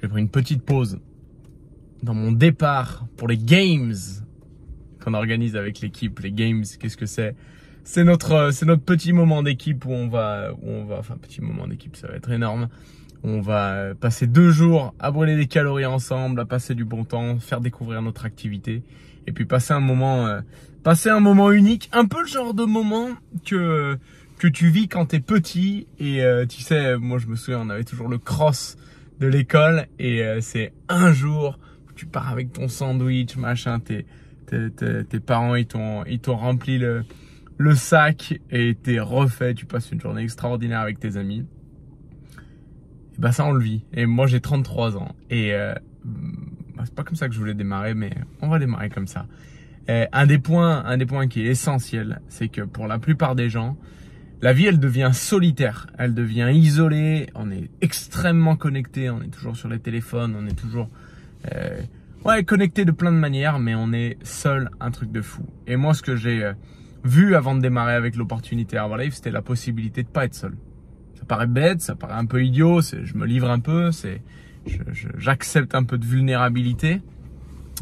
j'ai pris une petite pause dans mon départ pour les games qu'on organise avec l'équipe. Les games, qu'est-ce que c'est? C'est notre petit moment d'équipe où on va, enfin petit moment d'équipe, ça va être énorme. On va passer 2 jours à brûler des calories ensemble, à passer du bon temps, faire découvrir notre activité et puis passer un moment unique, un peu le genre de moment que tu vis quand t'es petit et tu sais, moi je me souviens, on avait toujours le cross de l'école et c'est un jour où tu pars avec ton sandwich, machin, tes parents ils t'ont rempli le sac et t'es refait, tu passes une journée extraordinaire avec tes amis. Et bah ça on le vit. Et moi j'ai 33 ans et c'est pas comme ça que je voulais démarrer, mais on va démarrer comme ça. Un des points qui est essentiel, c'est que pour la plupart des gens, la vie elle devient solitaire, elle devient isolée, on est extrêmement connecté, on est toujours sur les téléphones, on est toujours connecté de plein de manières, mais on est seul, un truc de fou. Et moi ce que j'ai vu avant de démarrer avec l'opportunité Herbalife, c'était la possibilité de pas être seul. Ça paraît bête, ça paraît un peu idiot, je me livre un peu, j'accepte un peu de vulnérabilité,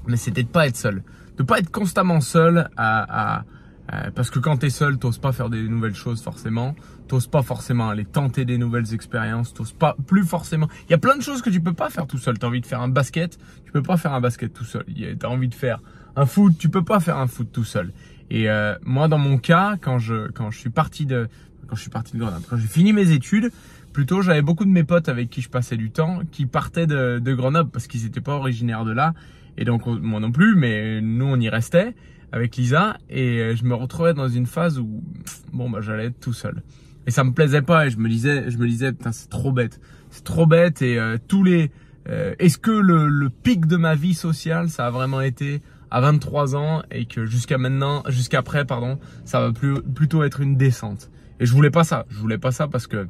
mais c'était de pas être seul. De pas être constamment seul parce que quand tu es seul, t'oses pas faire des nouvelles choses forcément, t'oses pas forcément aller tenter des nouvelles expériences, t'oses pas plus forcément. Il y a plein de choses que tu peux pas faire tout seul. Tu as envie de faire un basket, tu peux pas faire un basket tout seul. Tu as envie de faire un foot, tu peux pas faire un foot tout seul. Et moi dans mon cas, quand je suis parti de Grenoble, quand j'ai fini mes études, plutôt j'avais beaucoup de mes potes avec qui je passais du temps qui partaient de Grenoble parce qu'ils n'étaient pas originaires de là. Et donc moi non plus, mais nous on y restait avec Lisa et je me retrouvais dans une phase où j'allais être tout seul. Et ça me plaisait pas et je me disais putain c'est trop bête et est-ce que le pic de ma vie sociale ça a vraiment été à 23 ans et que jusqu'après ça va plutôt être une descente. Et je voulais pas ça parce que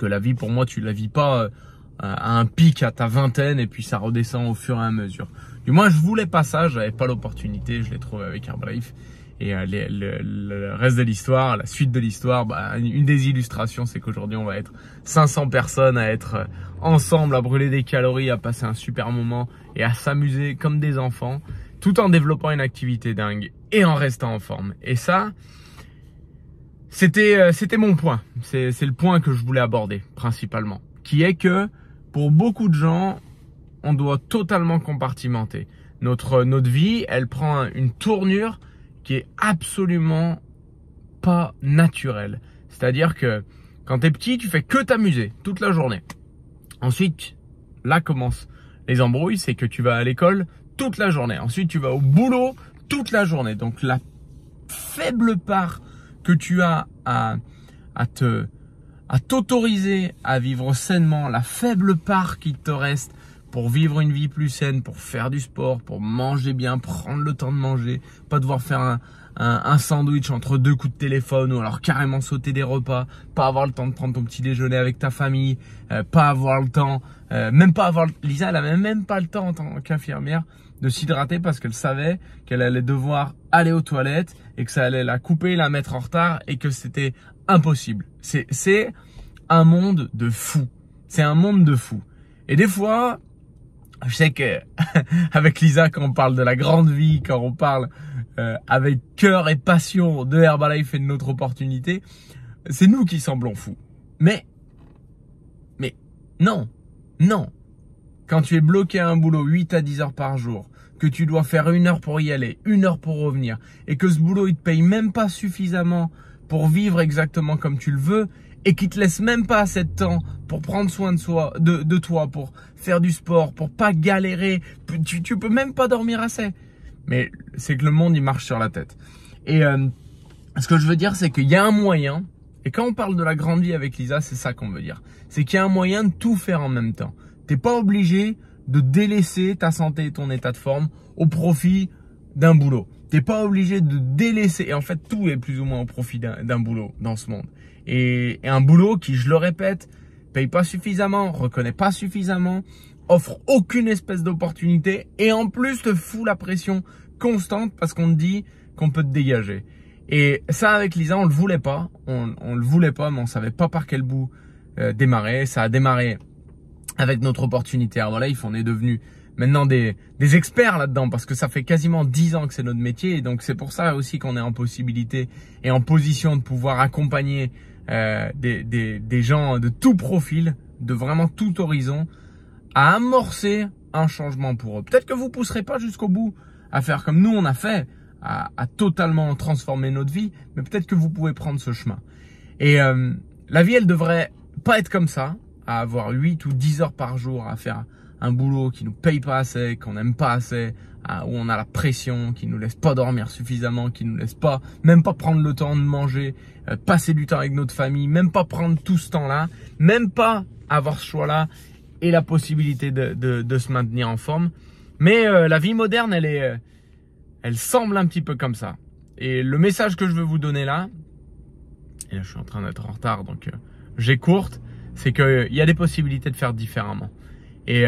la vie pour moi tu la vis pas à un pic à ta vingtaine et puis ça redescend au fur et à mesure. Du moins je voulais pas ça, j'avais pas l'opportunité, je l'ai trouvé avec Herbalife. Et le reste de l'histoire, la suite de l'histoire, une des illustrations c'est qu'aujourd'hui on va être 500 personnes à être ensemble, à brûler des calories, à passer un super moment et à s'amuser comme des enfants tout en développant une activité dingue et en restant en forme. Et ça, c'était mon point, c'est le point que je voulais aborder principalement, qui est que pour beaucoup de gens, on doit totalement compartimenter. Notre vie, elle prend une tournure qui est absolument pas naturelle. C'est-à-dire que quand t'es petit, tu fais que t'amuser toute la journée. Ensuite, là commencent les embrouilles, c'est que tu vas à l'école toute la journée. Ensuite, tu vas au boulot toute la journée. Donc la faible part que tu as à t'autoriser à vivre sainement, la faible part qui te reste pour vivre une vie plus saine, pour faire du sport, pour manger bien, prendre le temps de manger, pas devoir faire un sandwich entre 2 coups de téléphone ou alors carrément sauter des repas, pas avoir le temps de prendre ton petit déjeuner avec ta famille, pas avoir le temps, Lisa elle avait même pas le temps en tant qu'infirmière de s'hydrater parce qu'elle savait qu'elle allait devoir aller aux toilettes et que ça allait la couper, la mettre en retard et que c'était impossible. C'est un monde de fou. C'est un monde de fou. Et des fois, je sais que avec Lisa, quand on parle de la grande vie, quand on parle avec cœur et passion de Herbalife et de notre opportunité, c'est nous qui semblons fous. Mais non. Quand tu es bloqué à un boulot 8 à 10 heures par jour, que tu dois faire 1 heure pour y aller, 1 heure pour revenir, et que ce boulot il te paye même pas suffisamment pour vivre exactement comme tu le veux, et qui te laisse même pas assez de temps pour prendre soin de toi, pour faire du sport, pour pas galérer, tu peux même pas dormir assez. Mais c'est que le monde il marche sur la tête. Et ce que je veux dire c'est qu'il y a un moyen, et quand on parle de la grande vie avec Lisa, c'est ça qu'on veut dire, c'est qu'il y a un moyen de tout faire en même temps. T'es pas obligé de délaisser ta santé et ton état de forme au profit d'un boulot. T'es pas obligé de délaisser, et en fait tout est plus ou moins au profit d'un boulot dans ce monde. Et un boulot qui, je le répète, paye pas suffisamment, reconnaît pas suffisamment, offre aucune espèce d'opportunité et en plus te fout la pression constante parce qu'on te dit qu'on peut te dégager. Et ça avec Lisa, on le voulait pas, mais on savait pas par quel bout démarrer. Ça a démarré avec notre opportunité Herbalife, on est devenu maintenant des experts là-dedans parce que ça fait quasiment 10 ans que c'est notre métier et donc c'est pour ça aussi qu'on est en possibilité et en position de pouvoir accompagner des gens de tout profil, de vraiment tout horizon, à amorcer un changement pour eux. Peut-être que vous pousserez pas jusqu'au bout à faire comme nous on a fait, à totalement transformer notre vie, mais peut-être que vous pouvez prendre ce chemin. Et la vie, elle devrait pas être comme ça, à avoir 8 ou 10 heures par jour à faire un boulot qui nous paye pas assez, qu'on n'aime pas assez, où on a la pression, qui nous laisse pas dormir suffisamment, qui nous laisse pas, même pas prendre le temps de manger, passer du temps avec notre famille, même pas prendre tout ce temps-là, même pas avoir ce choix-là et la possibilité de se maintenir en forme. Mais la vie moderne, elle semble un petit peu comme ça. Et le message que je veux vous donner là, et là je suis en train d'être en retard donc j'écourte, c'est qu'il y a des possibilités de faire différemment. Et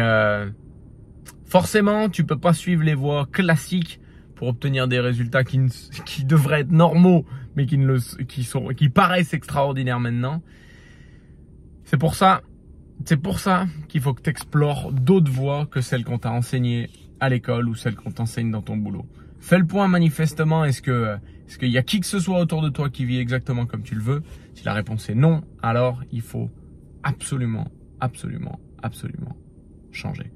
forcément, tu peux pas suivre les voies classiques pour obtenir des résultats qui devraient être normaux, mais qui paraissent extraordinaires maintenant. C'est pour ça qu'il faut que tu explores d'autres voies que celles qu'on t'a enseignées à l'école ou celles qu'on t'enseigne dans ton boulot. Fais le point manifestement, est-ce qu'il y a qui que ce soit autour de toi qui vit exactement comme tu le veux? Si la réponse est non, alors il faut absolument changer.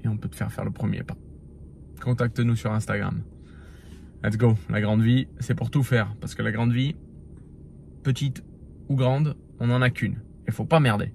Et on peut te faire le premier pas. Contacte-nous sur Instagram. Let's go. La grande vie, c'est pour tout faire. Parce que la grande vie, petite ou grande, on n'en a qu'une. Il faut pas merder.